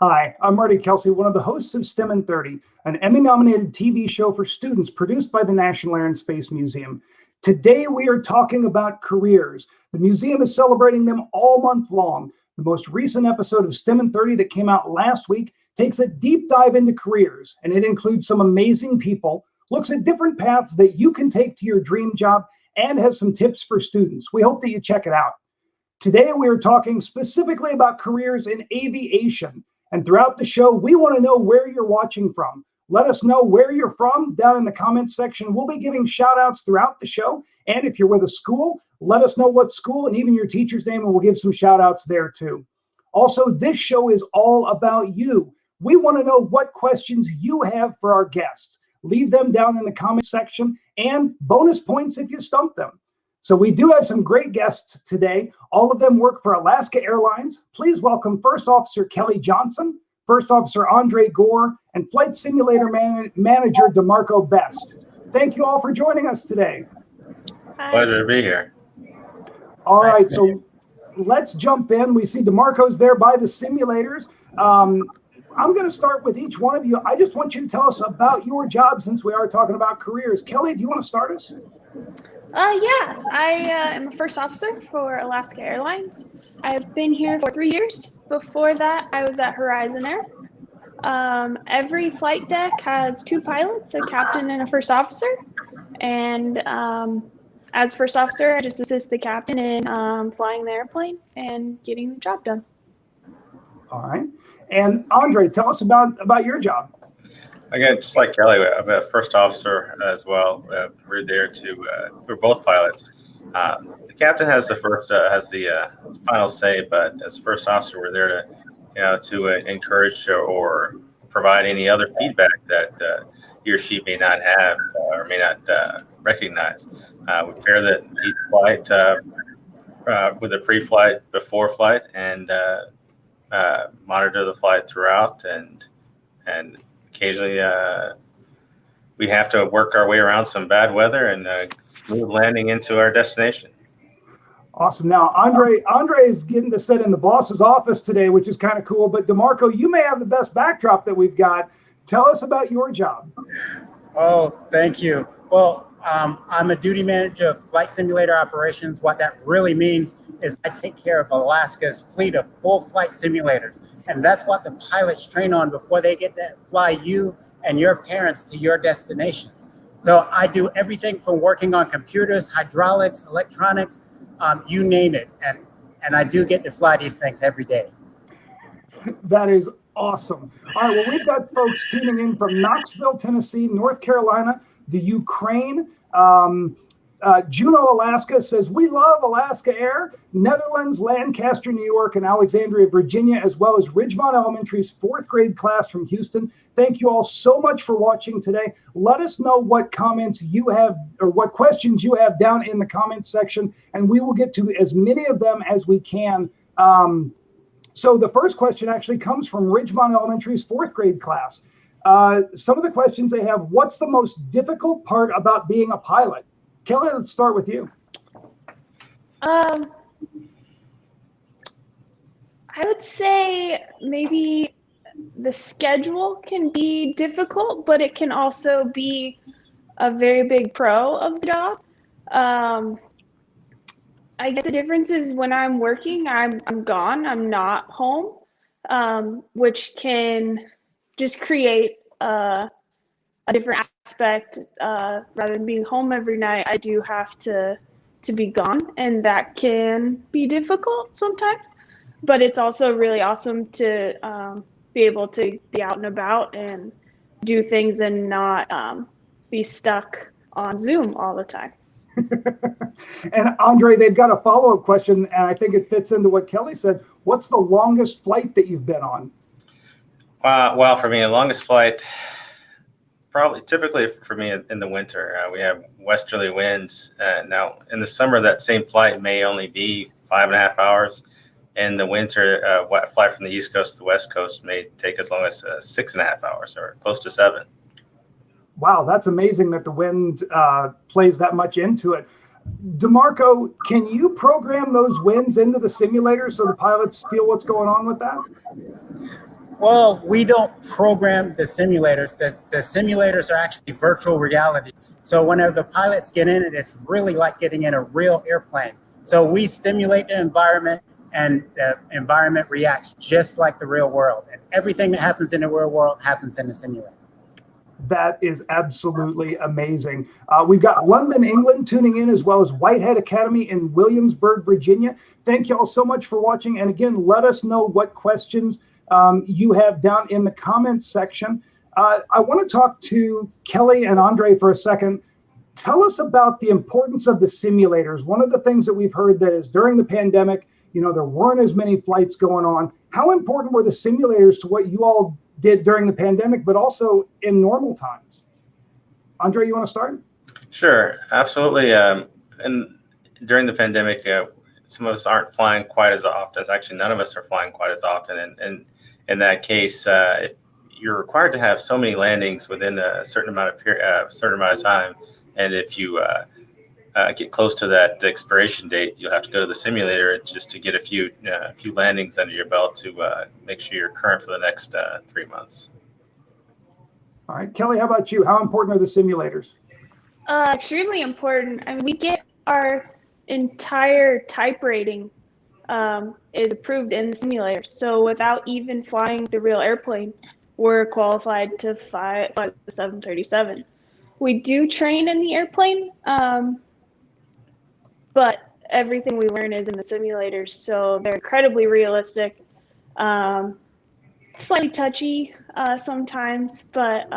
Hi, I'm Marty Kelsey, one of the hosts of STEM in 30, an Emmy-nominated TV show for students produced by the National Air and Space Museum. Today, we are talking about careers. The museum is celebrating them all month long. The most recent episode of STEM in 30 that came out last week takes a deep dive into careers, and it includes some amazing people, looks at different paths that you can take to your dream job, and has some tips for students. We hope that you check it out. Today, we are talking specifically about careers in aviation. And throughout the show, we want to know where you're watching from. Let us know where you're from down in the comments section. We'll be giving shout outs throughout the show. And if you're with a school, let us know what school and even your teacher's name, and we'll give some shout outs there too. Also, this show is all about you. We want to know what questions you have for our guests. Leave them down in the comments section and bonus points if you stump them. So we do have some great guests today. All of them work for Alaska Airlines. Please welcome First Officer Kelly Johnson, First Officer Andre Gore, and Flight Simulator Manager DeMarco Best. Thank you all for joining us today. Hi. Pleasure to be here. All right, so let's jump in. We see DeMarco's there by the simulators. I'm going to start with each one of you. I just want you to tell us about your job since we are talking about careers. Kelly, do you want to start us? Yeah, I am a first officer for Alaska Airlines. I've been here for 3 years. Before that, I was at Horizon Air. Every flight deck has two pilots, a captain and a first officer. And as first officer, I just assist the captain in flying the airplane and getting the job done. All right. And Andre, tell us about your job. Again, just like Kelly, I'm a first officer as well. We're there we're both pilots. The captain has the final say, but as first officer, we're there to encourage or provide any other feedback that he or she may not have or may not recognize. We pair each flight with a pre-flight, before flight, and monitor the flight throughout, and occasionally we have to work our way around some bad weather and smooth landing into our destination. Awesome. Now, Andre is getting to sit in the boss's office today, which is kind of cool. But DeMarco, you may have the best backdrop that we've got. Tell us about your job. Oh, thank you. Well, I'm a duty manager of flight simulator operations. What that really means is I take care of Alaska's fleet of full flight simulators. And that's what the pilots train on before they get to fly you and your parents to your destinations. So I do everything from working on computers, hydraulics, electronics, you name it. And I do get to fly these things every day. That is awesome. All right, well, we've got folks tuning in from Knoxville, Tennessee, North Carolina, the Ukraine. Juneau, Alaska says, we love Alaska Air, Netherlands, Lancaster, New York, and Alexandria, Virginia, as well as Ridgemont Elementary's 4th grade class from Houston. Thank you all so much for watching today. Let us know what comments you have or what questions you have down in the comments section, and we will get to as many of them as we can. So the first question actually comes from Ridgemont Elementary's 4th grade class. Some of the questions they have: what's the most difficult part about being a pilot? Kelly, let's start with you. I would say maybe the schedule can be difficult, but it can also be a very big pro of the job. I guess the difference is when I'm working, I'm gone, I'm not home, which can just create a different aspect. Rather than being home every night, I do have to be gone, and that can be difficult sometimes. But it's also really awesome to be able to be out and about and do things and not be stuck on Zoom all the time. And Andre, they've got a follow-up question, and I think it fits into what Kelly said. What's the longest flight that you've been on? Well, for me, the longest flight, typically for me in the winter, we have westerly winds. Now, in the summer, that same flight may only be 5.5 hours. In the winter, a flight from the East Coast to the West Coast may take as long as 6.5 hours or close to 7. Wow, that's amazing that the wind plays that much into it. DeMarco, can you program those winds into the simulator so the pilots feel what's going on with that? Well, we don't program the simulators. The simulators are actually virtual reality. So whenever the pilots get in it, it's really like getting in a real airplane. So we stimulate the environment, and the environment reacts just like the real world. And everything that happens in the real world happens in the simulator. That is absolutely amazing. We've got London, England tuning in, as well as Whitehead Academy in Williamsburg, Virginia. Thank you all so much for watching. And again, let us know what questions you have down in the comments section. I want to talk to Kelly and Andre for a second. Tell us about the importance of the simulators. One of the things that we've heard that is during the pandemic, there weren't as many flights going on. How important were the simulators to what you all did during the pandemic, but also in normal times? Andre, you want to start? Sure, absolutely. And during the pandemic, some of us aren't flying quite as often. Actually, none of us are flying quite as often. And in that case, if you're required to have so many landings within a certain amount of time, and if you get close to that expiration date, you'll have to go to the simulator just to get a few landings under your belt to make sure you're current for the next 3 months. All right, Kelly, how about you? How important are the simulators? Extremely important. I mean, we get our entire type rating is approved in the simulator. So without even flying the real airplane, we're qualified to fly the 737. We do train in the airplane, but everything we learn is in the simulators. So they're incredibly realistic, slightly touchy sometimes, but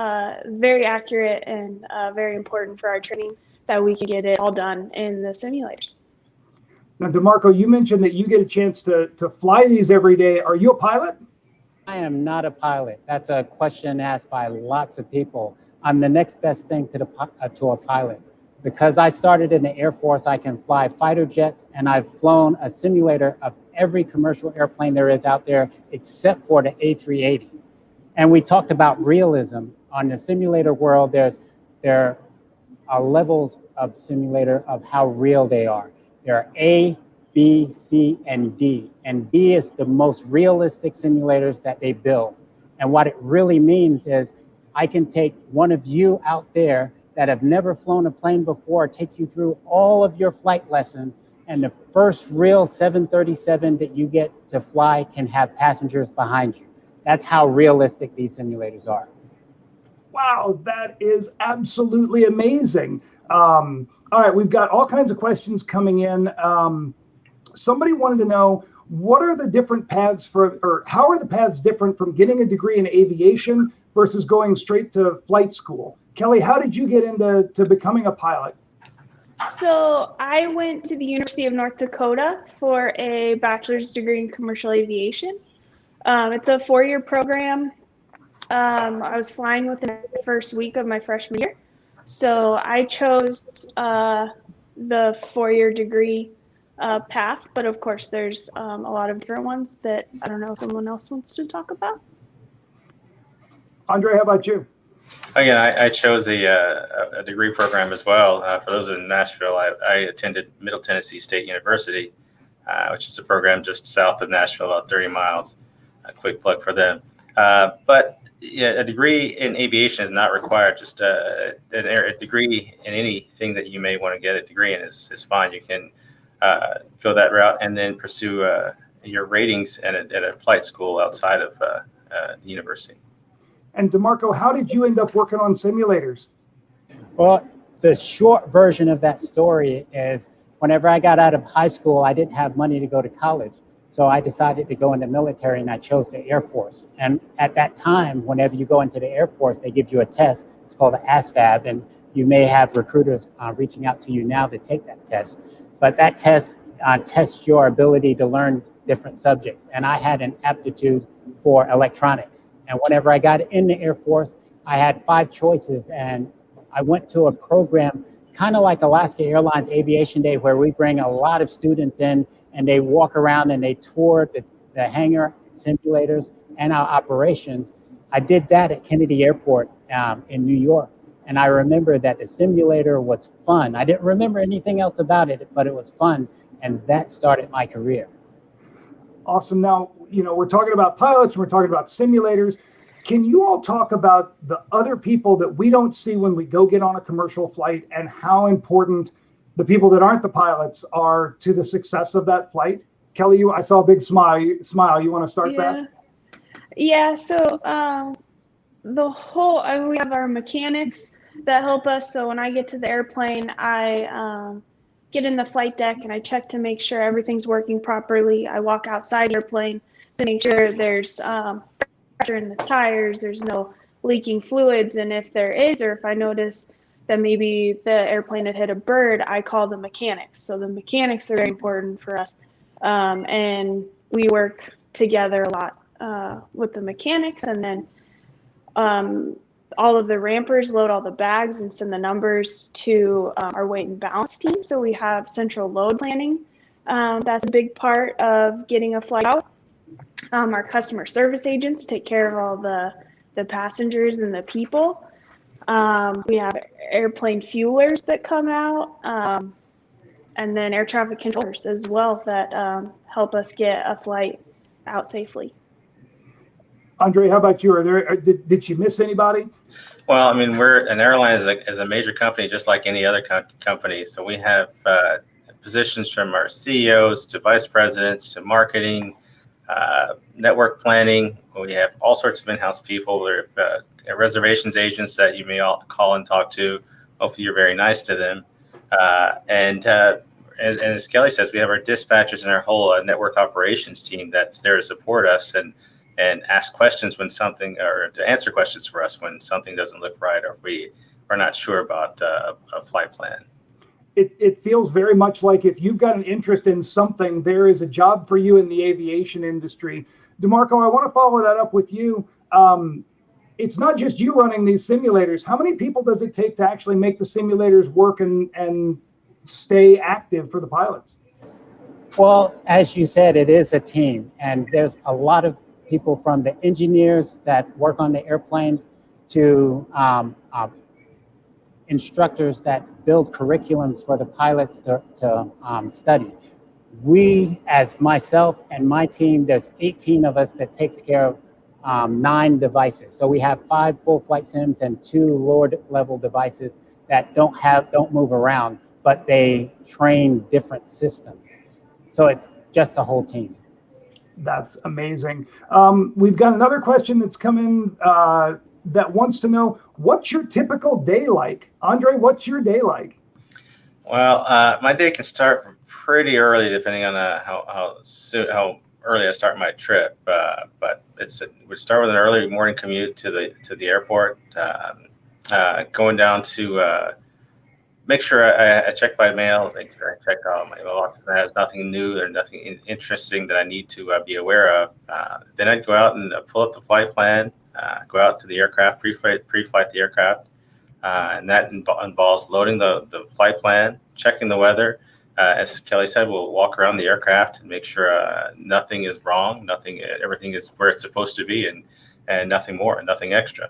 very accurate and very important for our training that we can get it all done in the simulators. Now, DeMarco, you mentioned that you get a chance to fly these every day. Are you a pilot? I am not a pilot. That's a question asked by lots of people. I'm the next best thing to a pilot. Because I started in the Air Force, I can fly fighter jets, and I've flown a simulator of every commercial airplane there is out there, except for the A380. And we talked about realism. On the simulator world, there are levels of simulator of how real they are. There are A, B, C, and D. And D is the most realistic simulators that they build. And what it really means is I can take one of you out there that have never flown a plane before, take you through all of your flight lessons, and the first real 737 that you get to fly can have passengers behind you. That's how realistic these simulators are. Wow, that is absolutely amazing. All right, we've got all kinds of questions coming in. Somebody wanted to know, what are the different paths or how are the paths different from getting a degree in aviation versus going straight to flight school? Kelly, how did you get into becoming a pilot? So I went to the University of North Dakota for a bachelor's degree in commercial aviation. It's a 4-year program. I was flying within the first week of my freshman year. So I chose the 4-year degree path, but of course there's a lot of different ones that I don't know if someone else wants to talk about. Andre, how about you? Again, I chose a degree program as well. For those in Nashville, I attended Middle Tennessee State University, which is a program just south of Nashville, about 30 miles. A quick plug for them. But yeah, a degree in aviation is not required. Just a degree in anything that you may want to get a degree in is fine. You can go that route and then pursue your ratings at a flight school outside of the university. And DeMarco, how did you end up working on simulators? Well, the short version of that story is whenever I got out of high school, I didn't have money to go to college. So I decided to go in the military, and I chose the Air Force. And at that time, whenever you go into the Air Force, they give you a test. It's called an ASVAB, and you may have recruiters reaching out to you now to take that test. But that test tests your ability to learn different subjects. And I had an aptitude for electronics. And whenever I got in the Air Force, I had 5 choices, and I went to a program kind of like Alaska Airlines Aviation Day, where we bring a lot of students in and they walk around and they tour the hangar simulators and our operations. I did that at Kennedy Airport in New York. And I remember that the simulator was fun. I didn't remember anything else about it, but it was fun. And that started my career. Awesome. Now, we're talking about pilots, we're talking about simulators. Can you all talk about the other people that we don't see when we go get on a commercial flight and how important the people that aren't the pilots are to the success of that flight? Kelly, I saw a big smile. You want to start that? Yeah. So we have our mechanics that help us. So when I get to the airplane, I get in the flight deck and I check to make sure everything's working properly. I walk outside the airplane to make sure there's pressure in the tires, there's no leaking fluids, and if there is, or if I notice that maybe the airplane had hit a bird, I call the mechanics. So the mechanics are very important for us, and we work together a lot with the mechanics, and then all of the rampers load all the bags and send the numbers to our weight and balance team. So we have central load planning. That's a big part of getting a flight out. Our customer service agents take care of all the passengers and the people. We have airplane fuelers that come out, and then air traffic controllers as well that help us get a flight out safely. Andre, how about you? Did you miss anybody? Well, I mean, an airline is a major company, just like any other company. So we have positions from our CEOs to vice presidents to marketing, network planning. We have all sorts of in-house people. There are reservations agents that you may all call and talk to. Hopefully, you're very nice to them. And as Kelly says, we have our dispatchers and our whole network operations team that's there to support us and ask questions when something, or to answer questions for us when something doesn't look right or we are not sure about a flight plan. It feels very much like if you've got an interest in something, there is a job for you in the aviation industry. DeMarco, I want to follow that up with you. It's not just you running these simulators. How many people does it take to actually make the simulators work and stay active for the pilots? Well, as you said, it is a team, and there's a lot of people from the engineers that work on the airplanes to instructors that build curriculums for the pilots to study. We, as myself and my team, there's 18 of us that takes care of 9 devices. So we have 5 full flight sims and 2 lower level devices that don't move around, but they train different systems. So it's just a whole team. That's amazing. We've got another question that's come in that wants to know, what's your typical day like? Andre, what's your day like? Well, my day can start pretty early, depending on how early I start my trip. But we start with an early morning commute to the airport, going down to make sure I check my mail, make sure I check all my mailboxes. There's nothing new or nothing interesting that I need to be aware of. Then I'd go out and pull up the flight plan, go out to the aircraft, pre-flight the aircraft. And that involves loading the flight plan, checking the weather. As Kelly said, we'll walk around the aircraft and make sure nothing is wrong, everything is where it's supposed to be, and nothing more, nothing extra.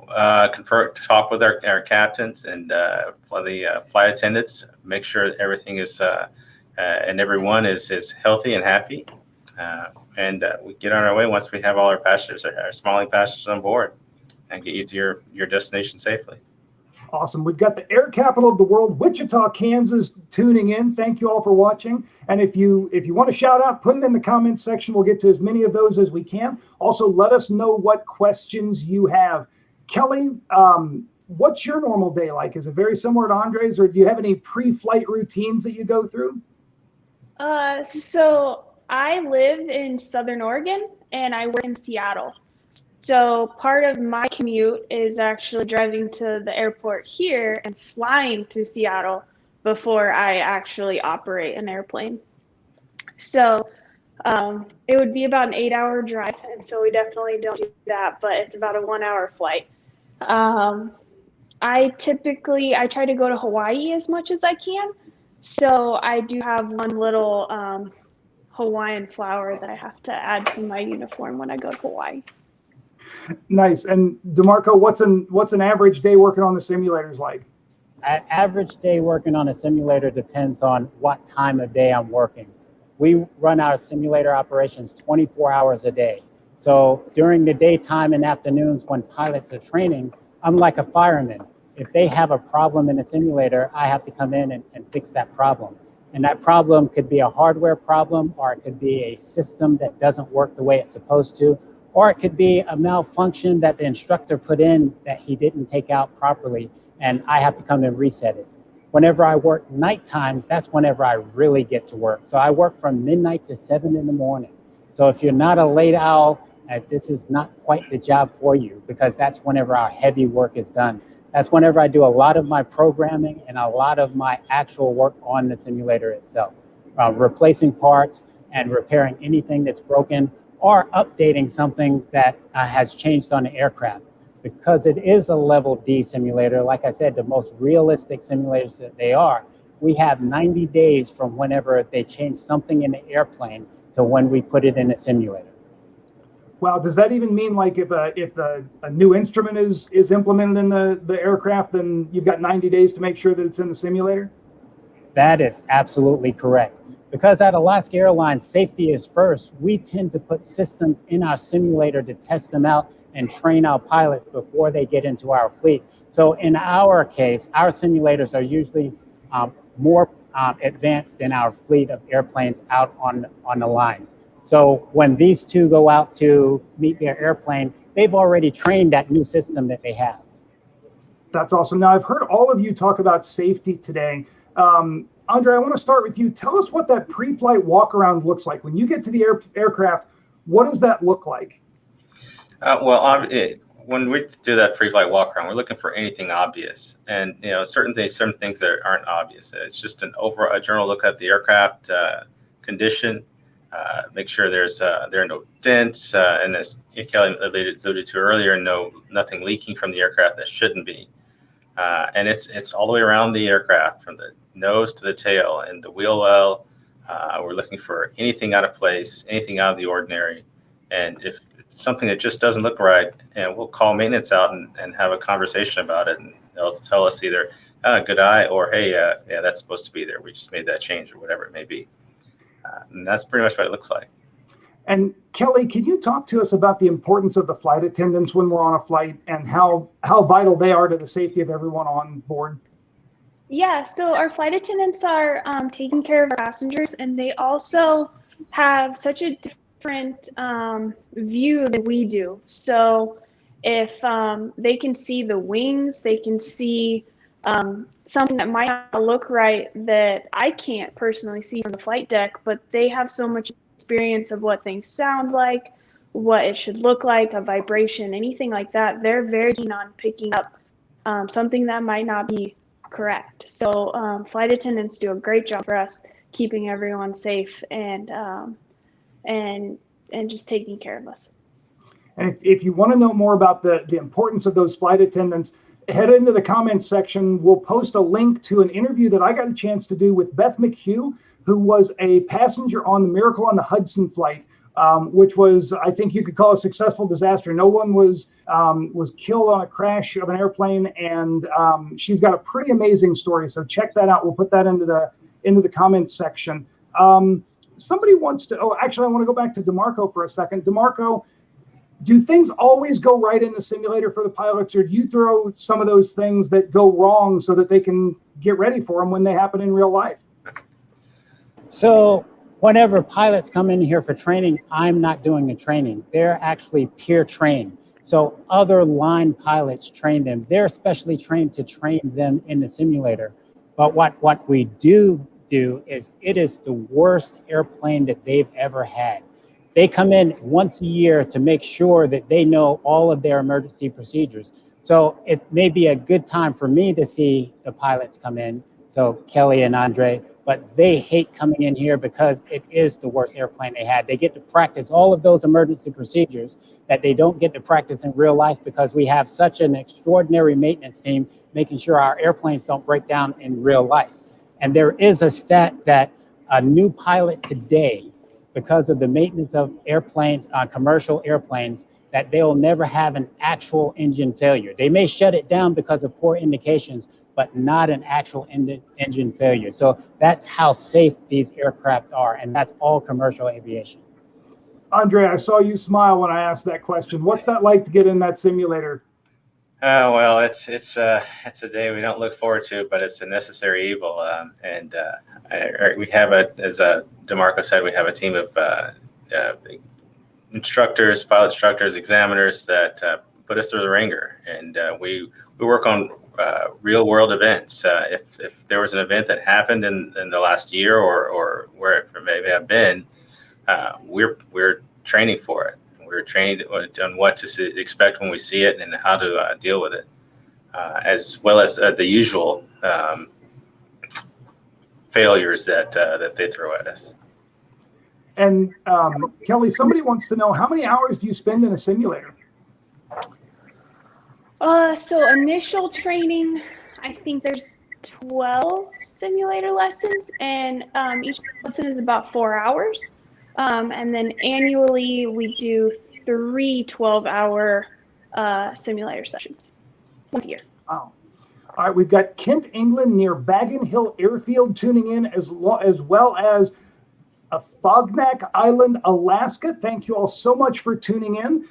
Talk with our captains and the flight attendants, make sure everything is and everyone is healthy and happy. And we get on our way once we have all our passengers, our smiling passengers on board, and get you to your destination safely. Awesome. We've got the air capital of the world, Wichita, Kansas, tuning in. Thank you all for watching. And if you want to shout out, put it in the comments section. We'll get to as many of those as we can. Also, let us know what questions you have. Kelly, what's your normal day like? Is it very similar to Andre's, or do you have any pre-flight routines that you go through? So I live in Southern Oregon and I work in Seattle. So part of my commute is actually driving to the airport here and flying to Seattle before I actually operate an airplane. So it would be about an 8-hour drive. And so we definitely don't do that, but it's about a 1-hour flight. I try to go to Hawaii as much as I can. So I do have one little Hawaiian flower that I have to add to my uniform when I go to Hawaii. Nice. And DeMarco, what's an average day working on the simulators like? An average day working on a simulator depends on what time of day I'm working. we run our simulator operations 24 hours a day. So during the daytime and afternoons when pilots are training, I'm like a fireman. If they have a problem in a simulator, I have to come in and fix that problem. And that problem could be a hardware problem, or it could be a system that doesn't work the way it's supposed to, or it could be a malfunction that the instructor put in that he didn't take out properly, and I have to come and reset it. Whenever I work night times, that's whenever I really get to work. So I work from midnight to 7 in the morning. So if you're not a late owl, this is not quite the job for you, because that's whenever our heavy work is done. That's whenever I do a lot of my programming and a lot of my actual work on the simulator itself, replacing parts and repairing anything that's broken, or updating something that has changed on the aircraft. Because it is a level D simulator, like I said, the most realistic simulators that they are, we have 90 days from whenever they change something in the airplane to when we put it in a simulator. Wow, does that even mean like if a new instrument is implemented in the aircraft, then you've got 90 days to make sure that it's in the simulator? That is absolutely correct. Because at Alaska Airlines, safety is first, we tend to put systems in our simulator to test them out and train our pilots before they get into our fleet. So in our case, our simulators are usually more advanced than our fleet of airplanes out on the line. So when these two go out to meet their airplane, they've already trained that new system that they have. That's awesome. Now, I've heard all of you talk about safety today. Andre, I want to start with you. Tell us what that pre-flight walk-around looks like. When you get to the aircraft, what does that look like? When we do that pre-flight walk-around, we're looking for anything obvious, and certain things that aren't obvious. It's just a general look at the aircraft condition. Make sure there are no dents, and as Kelly alluded to earlier, nothing leaking from the aircraft that shouldn't be. And it's all the way around the aircraft, from the nose to the tail and the wheel well. We're looking for anything out of place, anything out of the ordinary. And if it's something that just doesn't look right, and we'll call maintenance out and have a conversation about it. And they'll tell us either good eye, or hey, yeah, that's supposed to be there. We just made that change, or whatever it may be. And that's pretty much what it looks like. And Kelly, can you talk to us about the importance of the flight attendants when we're on a flight, and how vital they are to the safety of everyone on board? Yeah, so our flight attendants are taking care of our passengers, and they also have such a different view than we do. So if they can see the wings, they can see something that might not look right that I can't personally see from the flight deck, but they have so much experience of what things sound like, what it should look like, a vibration, anything like that. They're very keen on picking up something that might not be correct. So flight attendants do a great job for us, keeping everyone safe and just taking care of us. And if you want to know more about the importance of those flight attendants, head into the comments section. We'll post a link to an interview that I got a chance to do with Beth McHugh, who was a passenger on the Miracle on the Hudson flight, which was, I think you could call a successful disaster. No one was killed on a crash of an airplane, and she's got a pretty amazing story. So check that out. We'll put that into the comments section. Somebody wants to. Oh, actually, I want to go back to DeMarco for a second. DeMarco, do things always go right in the simulator for the pilots, or do you throw some of those things that go wrong so that they can get ready for them when they happen in real life? So whenever pilots come in here for training, I'm not doing the training. They're actually peer trained. So other line pilots train them. They're specially trained to train them in the simulator. But what we do is, it is the worst airplane that they've ever had. They come in once a year to make sure that they know all of their emergency procedures. So it may be a good time for me to see the pilots come in, so Kelly and Andre, but they hate coming in here because it is the worst airplane they had. They get to practice all of those emergency procedures that they don't get to practice in real life, because we have such an extraordinary maintenance team making sure our airplanes don't break down in real life. And there is a stat that a new pilot today, because of the maintenance of airplanes, commercial airplanes, that they'll never have an actual engine failure. They may shut it down because of poor indications, but but not an actual engine failure. So that's how safe these aircraft are, and that's all commercial aviation. Andre, I saw you smile when I asked that question. What's that like to get in that simulator? Well, it's a day we don't look forward to, but it's a necessary evil. We have as DeMarco said, we have a team of instructors, pilot instructors, examiners that put us through the ringer, and we work on real world events. If there was an event that happened in the last year or where it may have been, we're training for it. We're trained on what to expect when we see it and how to deal with it, as well as the usual failures that they throw at us. And Kelly, somebody wants to know, how many hours do you spend in a simulator? So initial training, I think there's 12 simulator lessons, and each lesson is about 4 hours. And then annually we do 3 12-hour simulator sessions once a year. Wow. All right, we've got Kent, England, near Bagan Hill Airfield tuning in, as well as Fognak Island, Alaska. Thank you all so much for tuning in.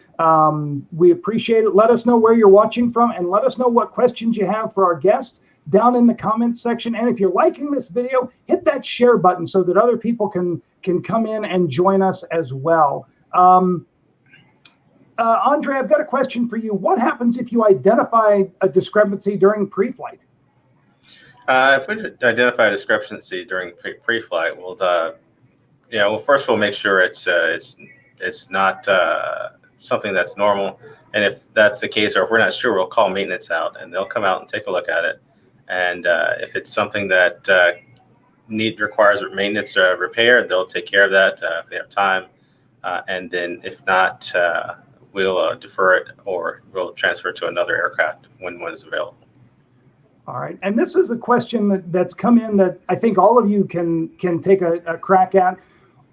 We appreciate it. Let us know where you're watching from, and let us know what questions you have for our guests down in the comments section. And if you're liking this video, hit that share button so that other people can come in and join us as well. Andre, I've got a question for you. What happens if you identify a discrepancy during pre-flight? If we identify a discrepancy during pre-flight, well, first we'll make sure it's not something that's normal. And if that's the case, or if we're not sure, we'll call maintenance out, and they'll come out and take a look at it. And if it's something that requires maintenance or repair, they'll take care of that if they have time. And then if not, we'll defer it, or we'll transfer it to another aircraft when one is available. All right. And this is a question that's come in that I think all of you can take a crack at.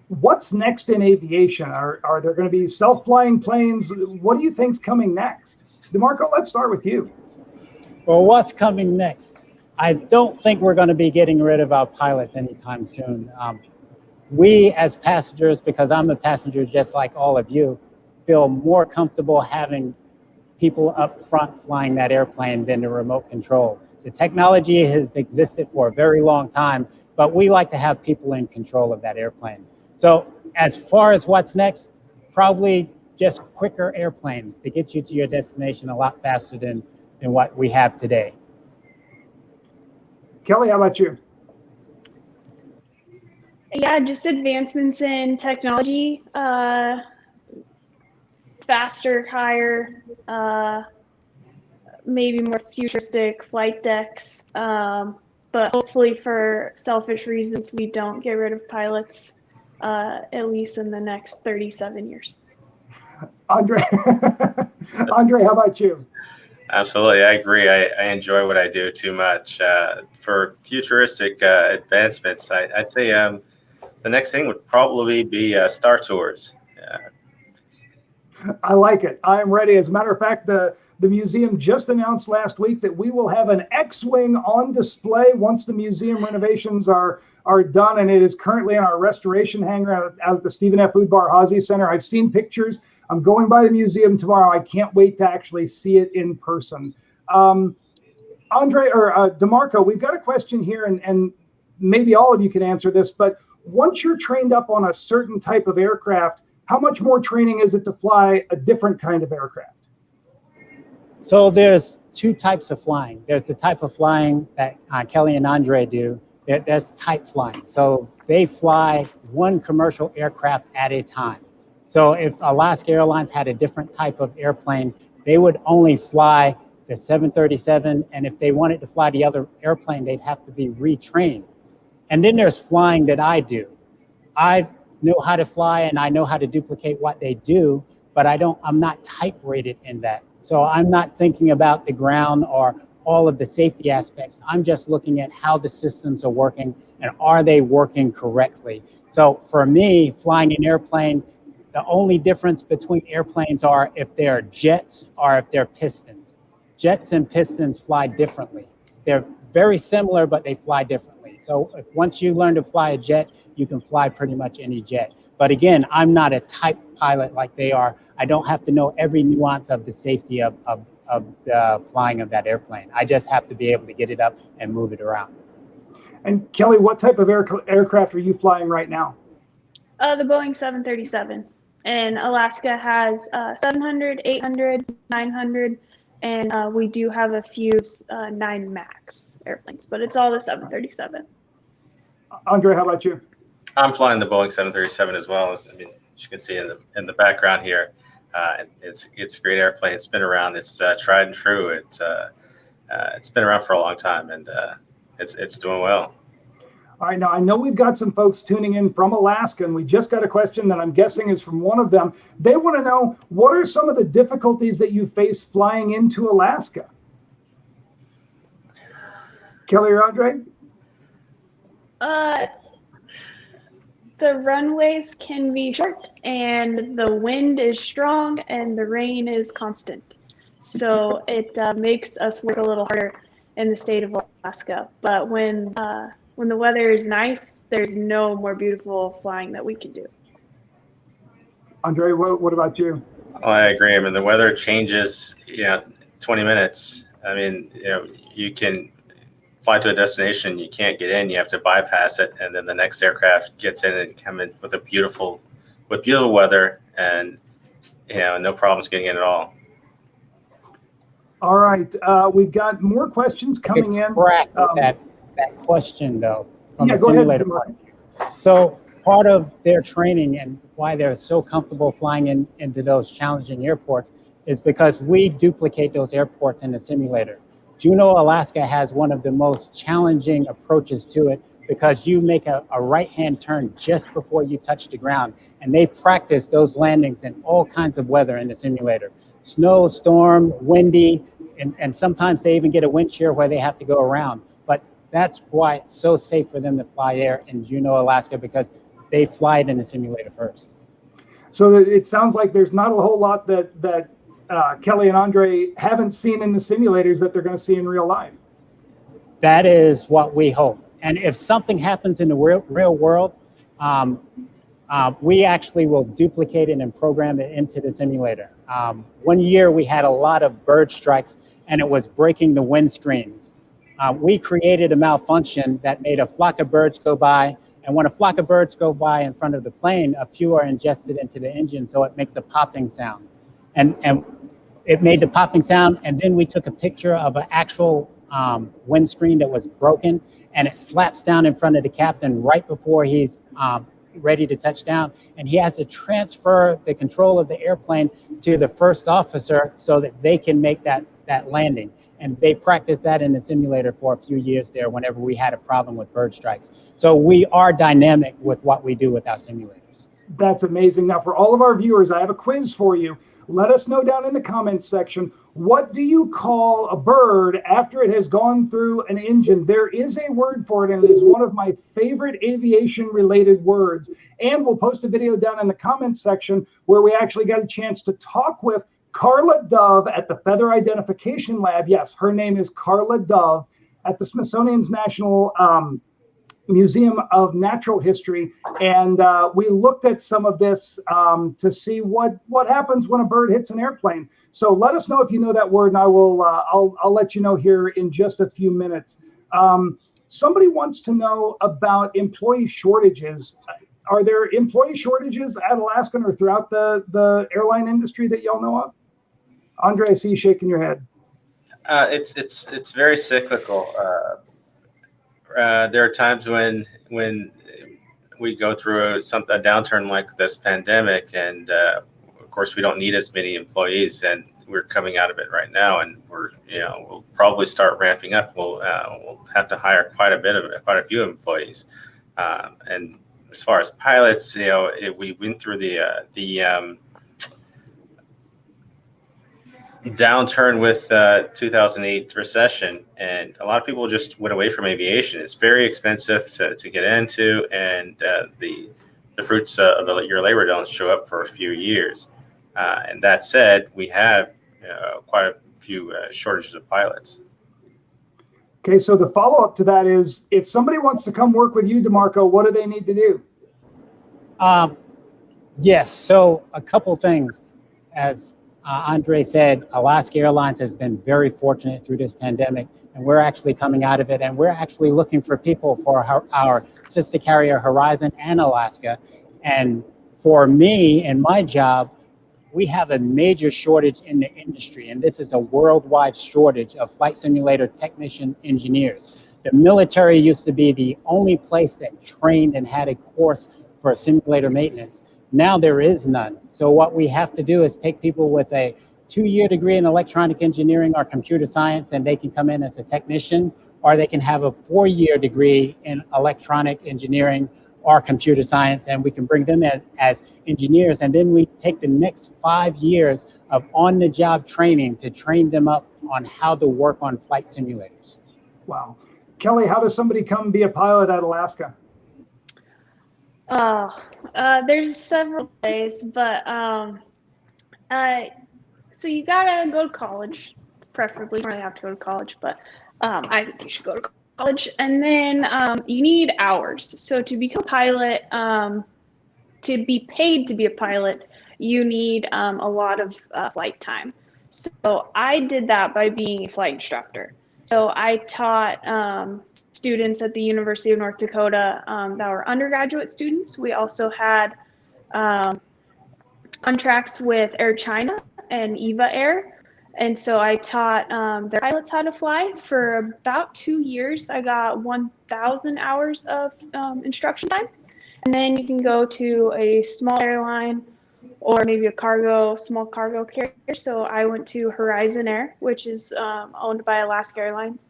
What's next in aviation? Are there going to be self-flying planes? What do you think's coming next? DeMarco, let's start with you. Well, what's coming next? I don't think we're going to be getting rid of our pilots anytime soon. We as passengers, because I'm a passenger just like all of you, feel more comfortable having people up front flying that airplane than the remote control. The technology has existed for a very long time, but we like to have people in control of that airplane. So as far as what's next, probably just quicker airplanes to get you to your destination a lot faster than what we have today. Kelly, how about you? Yeah, just advancements in technology, faster, higher, maybe more futuristic flight decks. But hopefully for selfish reasons, we don't get rid of pilots, at least in the next 37 years. Andre, Andre, how about you? Absolutely, I agree. I enjoy what I do too much. For futuristic advancements, I'd say the next thing would probably be Star Tours. I like it. I am ready. As a matter of fact, the museum just announced last week that we will have an X-Wing on display once the museum renovations are done, and it is currently in our restoration hangar out at the Stephen F. Udvar Hazy Center. I've seen pictures. I'm going by the museum tomorrow. I can't wait to actually see it in person. Andre or DeMarco, we've got a question here, and maybe all of you can answer this, but once you're trained up on a certain type of aircraft, how much more training is it to fly a different kind of aircraft? So there's two types of flying. There's the type of flying that Kelly and Andre do. There's type flying. So they fly one commercial aircraft at a time. So if Alaska Airlines had a different type of airplane, they would only fly the 737. And if they wanted to fly the other airplane, they'd have to be retrained. And then there's flying that I do. I know how to fly and I know how to duplicate what they do, but I'm not type rated in that. So I'm not thinking about the ground or all of the safety aspects. I'm just looking at how the systems are working and are they working correctly. So for me, flying an airplane, the only difference between airplanes are if they're jets or if they're pistons. Jets and pistons fly differently. They're very similar, but they fly differently. So once you learn to fly a jet, you can fly pretty much any jet. But again, I'm not a type pilot like they are. I don't have to know every nuance of the safety of the flying of that airplane. I just have to be able to get it up and move it around. And Kelly, what type of aircraft are you flying right now? The Boeing 737. And Alaska has 700, 800, 900, and we do have a few 9 MAX airplanes, but it's all the 737. Andre, how about you? I'm flying the Boeing 737 as well. I mean, as you can see in the background here, it's a great airplane. It's been around. It's tried and true. It's been around for a long time, and it's doing well. All right, now I know we've got some folks tuning in from Alaska, and we just got a question that I'm guessing is from one of them. They want to know, what are some of the difficulties that you face flying into Alaska? Kelly or Andre? The runways can be short, and the wind is strong, and the rain is constant. So it makes us work a little harder in the state of Alaska. But when the weather is nice, there's no more beautiful flying that we can do. Andre, what about you? Oh, I agree. I mean, the weather changes, 20 minutes. I mean, you can fly to a destination, you can't get in, you have to bypass it, and then the next aircraft gets in and come in with beautiful weather, and no problems getting in at all. All right, we've got more questions coming in. That question though, from yeah, the go simulator ahead. So part of their training and why they're so comfortable flying into those challenging airports is because we duplicate those airports in the simulator. Juneau, Alaska has one of the most challenging approaches to it because you make a right-hand turn just before you touch the ground, and they practice those landings in all kinds of weather in the simulator. Snow, storm, windy, and sometimes they even get a wind shear where they have to go around. But that's why it's so safe for them to fly there in Juneau, Alaska, because they fly it in the simulator first. So it sounds like there's not a whole lot that Kelly and Andre haven't seen in the simulators that they're going to see in real life. That is what we hope. And if something happens in the real world, we actually will duplicate it and program it into the simulator. One year we had a lot of bird strikes, and it was breaking the wind screens. We created a malfunction that made a flock of birds go by, and when a flock of birds go by in front of the plane, a few are ingested into the engine, so it makes a popping sound. And it made the popping sound, and then we took a picture of an actual windscreen that was broken, and it slaps down in front of the captain right before he's ready to touch down, and he has to transfer the control of the airplane to the first officer so that they can make that landing. And they practiced that in the simulator for a few years there whenever we had a problem with bird strikes. So we are dynamic with what we do with our simulators. That's amazing. Now, for all of our viewers, I have a quiz for you. Let us know down in the comments section, what do you call a bird after it has gone through an engine? There is a word for it, and it is one of my favorite aviation-related words. And we'll post a video down in the comments section where we actually got a chance to talk with Carla Dove at the Feather Identification Lab. Yes, her name is Carla Dove at the Smithsonian's National Museum of Natural History, and we looked at some of this to see what happens when a bird hits an airplane. So let us know if you know that word, and I will I'll let you know here in just a few minutes. Somebody wants to know about employee shortages. Are there employee shortages at Alaska or throughout the airline industry that y'all know of? Andre, I see you shaking your head. It's very cyclical. There are times when we go through a downturn like this pandemic, and of course we don't need as many employees, and we're coming out of it right now, and we'll probably start ramping up. We'll have to hire quite a few employees, and as far as pilots, we went through the downturn with 2008 recession, and a lot of people just went away from aviation. It's very expensive to get into, and the fruits of your labor don't show up for a few years. And that said, we have quite a few shortages of pilots. Okay, so the follow-up to that is, if somebody wants to come work with you, DeMarco, what do they need to do? Yes, so a couple things. As Andre said, Alaska Airlines has been very fortunate through this pandemic, and we're actually coming out of it, and we're actually looking for people for our sister carrier Horizon and Alaska. And for me and my job, we have a major shortage in the industry, and this is a worldwide shortage of flight simulator technician engineers. The military used to be the only place that trained and had a course for simulator maintenance. Now there is none. So what we have to do is take people with a 2-year degree in electronic engineering or computer science, and they can come in as a technician, or they can have a 4-year degree in electronic engineering or computer science, and we can bring them as engineers. And then we take the next 5 years of on-the-job training to train them up on how to work on flight simulators. Wow. Kelly, how does somebody come be a pilot at Alaska? There's several ways, but so you gotta go to college, preferably. You don't really have to go to college, but I think you should go to college. And then you need hours. So to become a pilot, to be paid to be a pilot, you need a lot of flight time. So I did that by being a flight instructor. So I taught students at the University of North Dakota that were undergraduate students. We also had contracts with Air China and EVA Air. And so I taught their pilots how to fly for about 2 years. I got 1,000 hours of instruction time. And then you can go to a small airline or maybe a small cargo carrier. So I went to Horizon Air, which is owned by Alaska Airlines.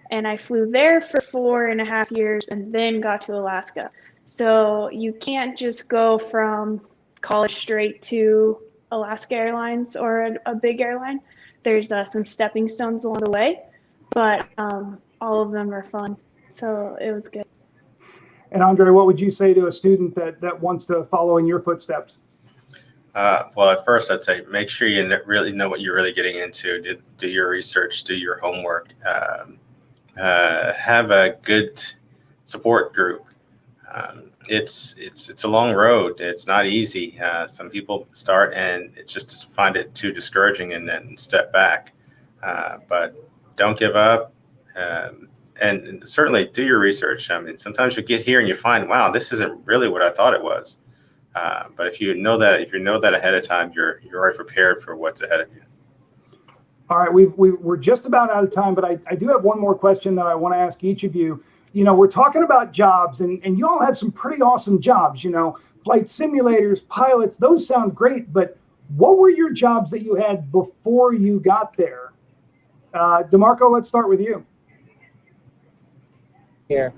And I flew there for 4.5 years and then got to Alaska. So you can't just go from college straight to Alaska Airlines or a big airline. There's some stepping stones along the way, but all of them are fun. So it was good. And Andre, what would you say to a student that wants to follow in your footsteps? Well, at first, I'd say make sure you really know what you're really getting into. Do your research, do your homework, have a good support group. It's a long road. It's not easy. Some people start and just find it too discouraging and then step back. But don't give up. And certainly do your research. I mean, sometimes you get here and you find, wow, this isn't really what I thought it was. But if you know that ahead of time, you're already prepared for what's ahead of you. All right, we're just about out of time, but I do have one more question that I want to ask each of you. You know, we're talking about jobs, and you all have some pretty awesome jobs, you know, flight simulators, pilots, those sound great, but what were your jobs that you had before you got there? DeMarco, let's start with you. Here,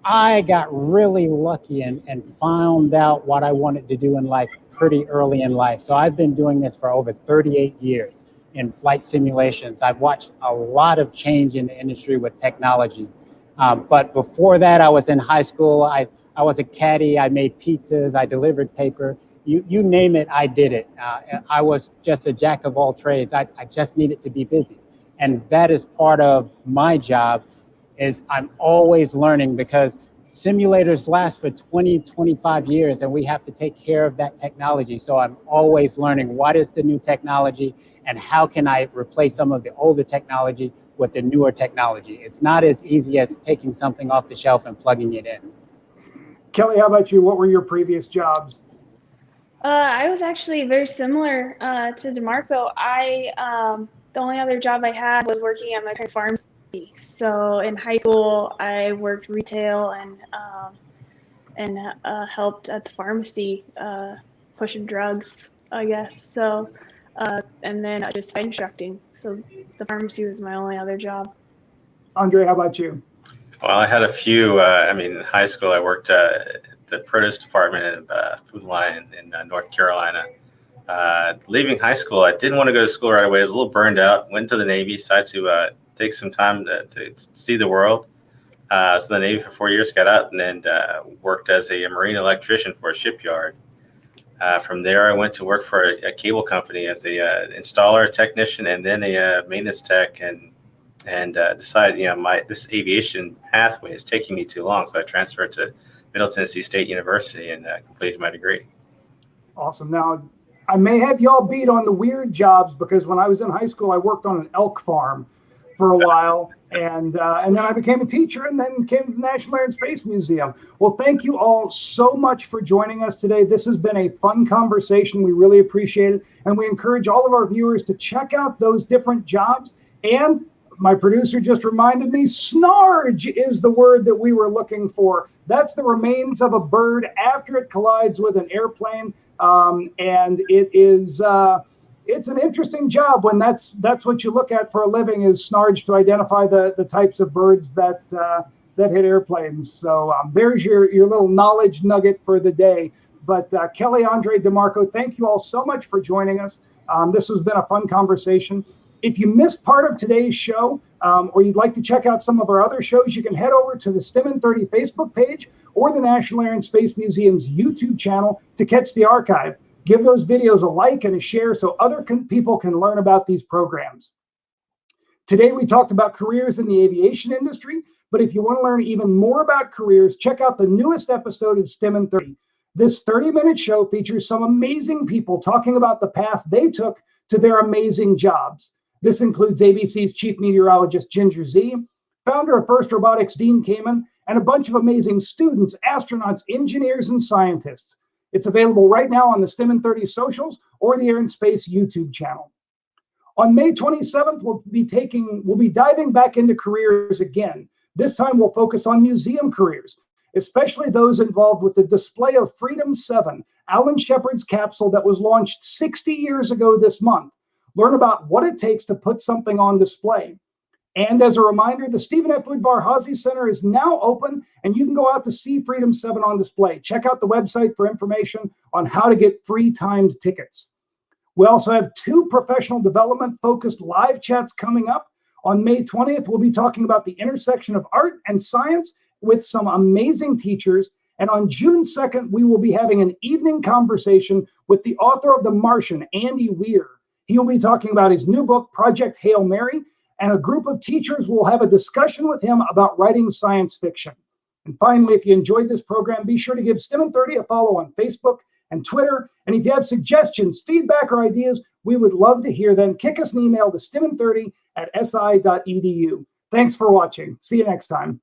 I got really lucky and found out what I wanted to do in life pretty early in life. So I've been doing this for over 38 years in flight simulations. I've watched a lot of change in the industry with technology. But before that, I was in high school. I was a caddy. I made pizzas. I delivered paper. You name it, I did it. I was just a jack of all trades. I just needed to be busy. And that is part of my job, is I'm always learning, because simulators last for 20, 25 years, and we have to take care of that technology. So I'm always learning what is the new technology and how can I replace some of the older technology with the newer technology. It's not as easy as taking something off the shelf and plugging it in. Kelly, how about you? What were your previous jobs? I was actually very similar to DeMarco. The only other job I had was working at my parents' pharmacy. So in high school, I worked retail and helped at the pharmacy, pushing drugs, I guess. So, and then I just flight instructing. So the pharmacy was my only other job. Andre, how about you? Well, I had a few. In high school, I worked at the produce department of Food Line in North Carolina. Leaving high school, I didn't want to go to school right away. I was a little burned out. Went to the Navy, decided to take some time to see the world. So the Navy for 4 years, got out, and then worked as a marine electrician for a shipyard. From there, I went to work for a cable company as a installer, technician, and then a maintenance tech. And and decided, this aviation pathway is taking me too long. So I transferred to Middle Tennessee State University and completed my degree. Awesome. Now, I may have y'all beat on the weird jobs because when I was in high school, I worked on an elk farm for a while, and then I became a teacher and then came to the National Air and Space Museum. Well, thank you all so much for joining us today. This has been a fun conversation. We really appreciate it, and we encourage all of our viewers to check out those different jobs. And my producer just reminded me, snarge is the word that we were looking for. That's the remains of a bird after it collides with an airplane. And it is it's an interesting job when that's what you look at for a living, is snarge, to identify the types of birds that hit airplanes. So there's your little knowledge nugget for the day. But Kelly, Andre, DeMarco, thank you all so much for joining us. This has been a fun conversation. If you missed part of today's show, or you'd like to check out some of our other shows, you can head over to the STEM in 30 Facebook page or the National Air and Space Museum's YouTube channel to catch the archive. Give those videos a like and a share so other people can learn about these programs. Today, we talked about careers in the aviation industry, but if you want to learn even more about careers, check out the newest episode of STEM in 30. This 30-minute show features some amazing people talking about the path they took to their amazing jobs. This includes ABC's chief meteorologist, Ginger Z, founder of First Robotics, Dean Kamen, and a bunch of amazing students, astronauts, engineers, and scientists. It's available right now on the STEM in 30 socials or the Air and Space YouTube channel. On May 27th, we'll be diving back into careers again. This time we'll focus on museum careers, especially those involved with the display of Freedom 7, Alan Shepard's capsule that was launched 60 years ago this month. Learn about what it takes to put something on display. And as a reminder, the Stephen F. Udvar-Hazy Center is now open, and you can go out to see Freedom 7 on display. Check out the website for information on how to get free timed tickets. We also have 2 professional development-focused live chats coming up. On May 20th, we'll be talking about the intersection of art and science with some amazing teachers. And on June 2nd, we will be having an evening conversation with the author of The Martian, Andy Weir. He'll be talking about his new book, Project Hail Mary, and a group of teachers will have a discussion with him about writing science fiction. And finally, if you enjoyed this program, be sure to give STEM in 30 a follow on Facebook and Twitter. And if you have suggestions, feedback, or ideas, we would love to hear them. Kick us an email to stem30@si.edu. Thanks for watching. See you next time.